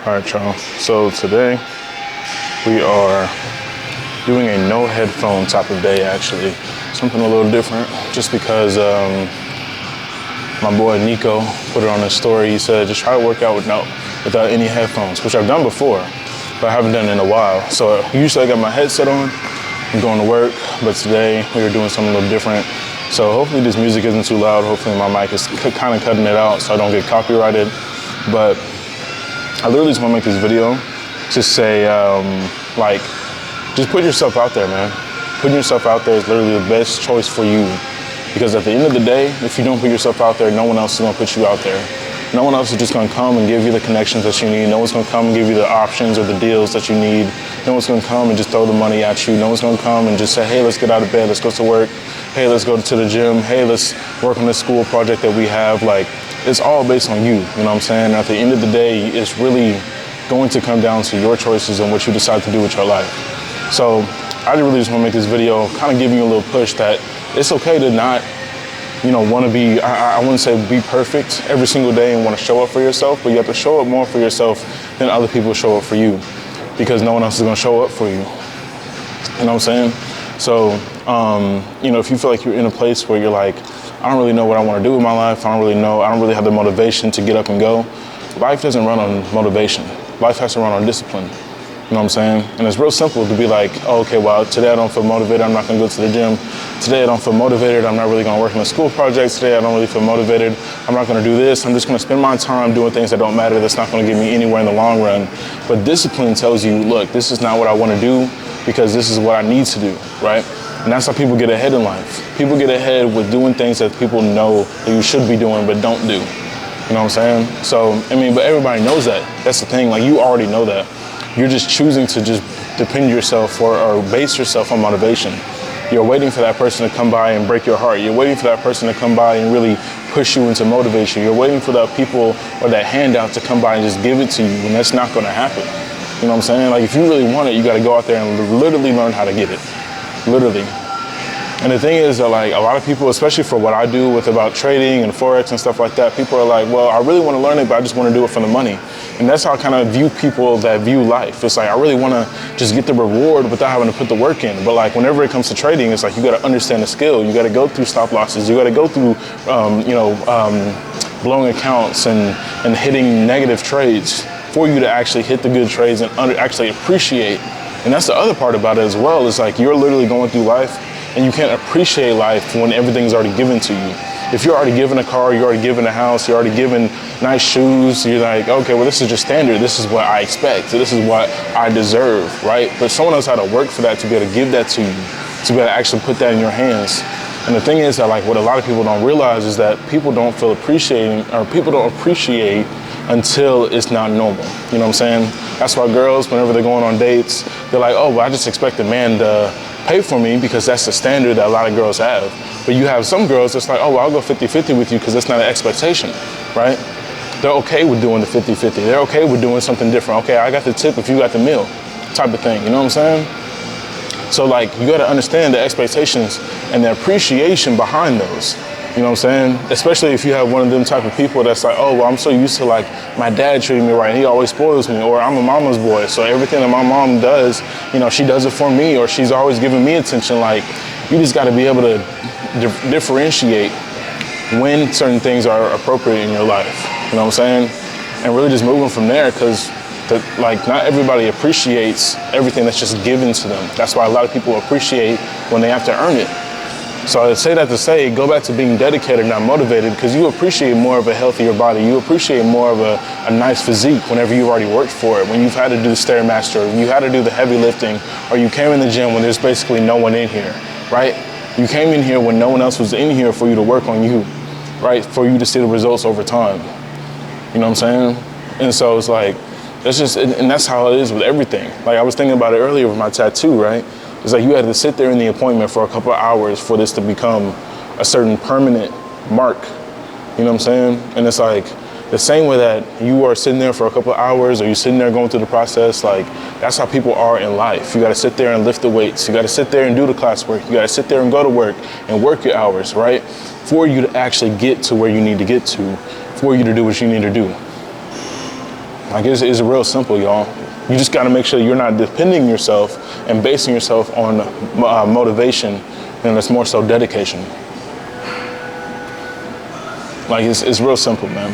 All right, y'all. So today we are doing a no headphone type of day, actually. Something a little different, just because my boy Nico put it on his story. He said, just try to work out without any headphones, which I've done before, but I haven't done it in a while. So usually I got my headset on, I'm going to work, but today we were doing something a little different. So hopefully this music isn't too loud. Hopefully my mic is kind of cutting it out so I don't get copyrighted. But I literally just want to make this video, just say, just put yourself out there, man. Putting yourself out there is literally the best choice for you. Because at the end of the day, if you don't put yourself out there, no one else is going to put you out there. No one else is just going to come and give you the connections that you need. No one's going to come and give you the options or the deals that you need. No one's going to come and just throw the money at you. No one's going to come and just say, hey, let's get out of bed, let's go to work. Hey, let's go to the gym. Hey, let's work on this school project that we have. Like, it's all based on you, you know what I'm saying? At the end of the day, it's really going to come down to your choices and what you decide to do with your life. So I really just want to make this video kind of giving you a little push that it's okay to not, want to be, I wouldn't say be perfect every single day and want to show up for yourself, but you have to show up more for yourself than other people show up for you, because no one else is going to show up for you. You know what I'm saying? So, if you feel like you're in a place where you're like, I don't really know what I want to do with my life, I don't really have the motivation to get up and go, life doesn't run on motivation. Life has to run on discipline. You know what I'm saying? And it's real simple to be like, oh, okay, well, today I don't feel motivated, I'm not going to go to the gym. Today I don't feel motivated, I'm not really going to work on the school projects. Today I don't really feel motivated, I'm not going to do this. I'm just going to spend my time doing things that don't matter, that's not going to get me anywhere in the long run. But discipline tells you, look, this is not what I want to do because this is what I need to do, right? And that's how people get ahead in life. People get ahead with doing things that people know that you should be doing but don't do. You know what I'm saying? So, but everybody knows that. That's the thing, like you already know that. You're just choosing to just depend yourself or base yourself on motivation. You're waiting for that person to come by and break your heart. You're waiting for that person to come by and really push you into motivation. You're waiting for that people or that handout to come by and just give it to you, and that's not gonna happen. You know what I'm saying? Like if you really want it, you gotta go out there and literally learn how to get it. Literally. And the thing is that like a lot of people, especially for what I do with about trading and Forex and stuff like that, people are like, well, I really want to learn it, but I just want to do it for the money. And that's how I kind of view people that view life. It's like, I really want to just get the reward without having to put the work in. But like whenever it comes to trading, it's like, you got to understand the skill. You got to go through stop losses. You got to go through, blowing accounts and hitting negative trades for you to actually hit the good trades and actually appreciate. And that's the other part about it as well. It's like you're literally going through life and you can't appreciate life when everything's already given to you. If you're already given a car, you're already given a house, you're already given nice shoes, you're like, okay, well, this is just standard. This is what I expect. So this is what I deserve, right? But someone else had to work for that to be able to give that to you, to be able to actually put that in your hands. And the thing is that like what a lot of people don't realize is that people don't feel appreciating, or people don't appreciate until it's not normal. You know what I'm saying? That's why girls, whenever they're going on dates, they're like, oh, well, I just expect a man to pay for me because that's the standard that a lot of girls have. But you have some girls that's like, oh, well, I'll go 50-50 with you because that's not an expectation, right? They're okay with doing the 50-50. They're okay with doing something different. Okay, I got the tip if you got the meal type of thing. You know what I'm saying? So like, you got to understand the expectations and the appreciation behind those. You know what I'm saying? Especially if you have one of them type of people that's like, oh, well, I'm so used to like my dad treating me right. He always spoils me, or I'm a mama's boy. So everything that my mom does, she does it for me, or she's always giving me attention. Like, you just got to be able to differentiate when certain things are appropriate in your life. You know what I'm saying? And really just moving from there, because not everybody appreciates everything that's just given to them. That's why a lot of people appreciate when they have to earn it. So I say that to say, go back to being dedicated, not motivated, because you appreciate more of a healthier body. You appreciate more of a nice physique whenever you've already worked for it, when you've had to do the Stairmaster, when you had to do the heavy lifting, or you came in the gym when there's basically no one in here, right? You came in here when no one else was in here for you to work on you, right? For you to see the results over time. You know what I'm saying? And so it's like, and that's how it is with everything. Like I was thinking about it earlier with my tattoo, right? It's like you had to sit there in the appointment for a couple of hours for this to become a certain permanent mark. You know what I'm saying? And it's like the same way that you are sitting there for a couple of hours, or you're sitting there going through the process, like that's how people are in life. You got to sit there and lift the weights. You got to sit there and do the classwork. You got to sit there and go to work and work your hours, right? For you to actually get to where you need to get to, for you to do what you need to do. Like it's real simple, y'all. You just gotta make sure you're not depending yourself and basing yourself on motivation, and it's more so dedication. Like it's real simple, man.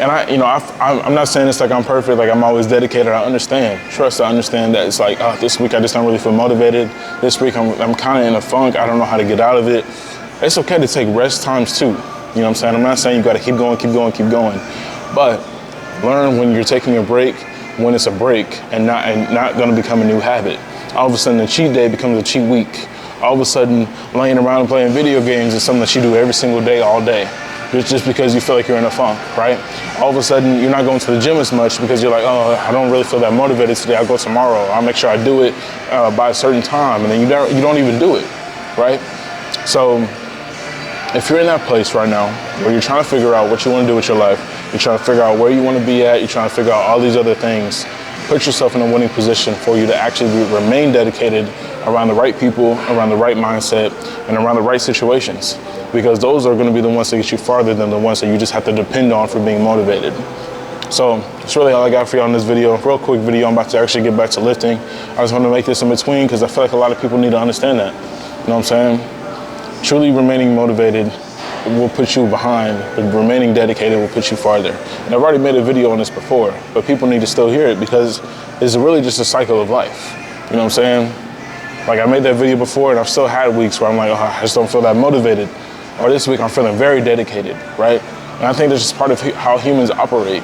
And I'm not saying it's like I'm perfect, like I'm always dedicated. I understand. Trust, I understand that it's like, this week I just don't really feel motivated. This week I'm kind of in a funk. I don't know how to get out of it. It's okay to take rest times too. You know what I'm saying? I'm not saying you got to keep going, but learn when you're taking a break, when it's a break, and not going to become a new habit. All of a sudden, the cheat day becomes a cheat week. All of a sudden, laying around and playing video games is something that you do every single day, all day. Just because you feel like you're in a funk, right? All of a sudden, you're not going to the gym as much because you're like, oh, I don't really feel that motivated today. I'll go tomorrow. I'll make sure I do it by a certain time, and then you don't even do it, right? So if you're in that place right now where you're trying to figure out what you want to do with your life, you're trying to figure out where you want to be at, you're trying to figure out all these other things, put yourself in a winning position for you to actually remain dedicated around the right people, around the right mindset, and around the right situations. Because those are going to be the ones that get you farther than the ones that you just have to depend on for being motivated. So that's really all I got for you on this video. Real quick video. I'm about to actually get back to lifting. I just want to make this in between because I feel like a lot of people need to understand that. You know what I'm saying? Truly remaining motivated will put you behind, but remaining dedicated will put you farther. And I've already made a video on this before, but people need to still hear it because it's really just a cycle of life. You know what I'm saying? Like I made that video before and I've still had weeks where I'm like, oh, I just don't feel that motivated. Or this week I'm feeling very dedicated, right? And I think that's just part of how humans operate,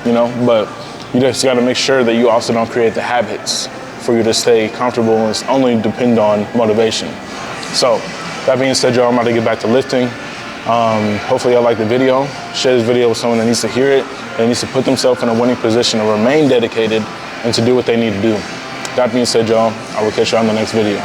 you know? But you just gotta make sure that you also don't create the habits for you to stay comfortable and only depend on motivation. So that being said, y'all, I'm about to get back to lifting. Hopefully y'all like the video. Share this video with someone that needs to hear it, that needs to put themselves in a winning position to remain dedicated and to do what they need to do. That being said, y'all, I will catch you on the next video.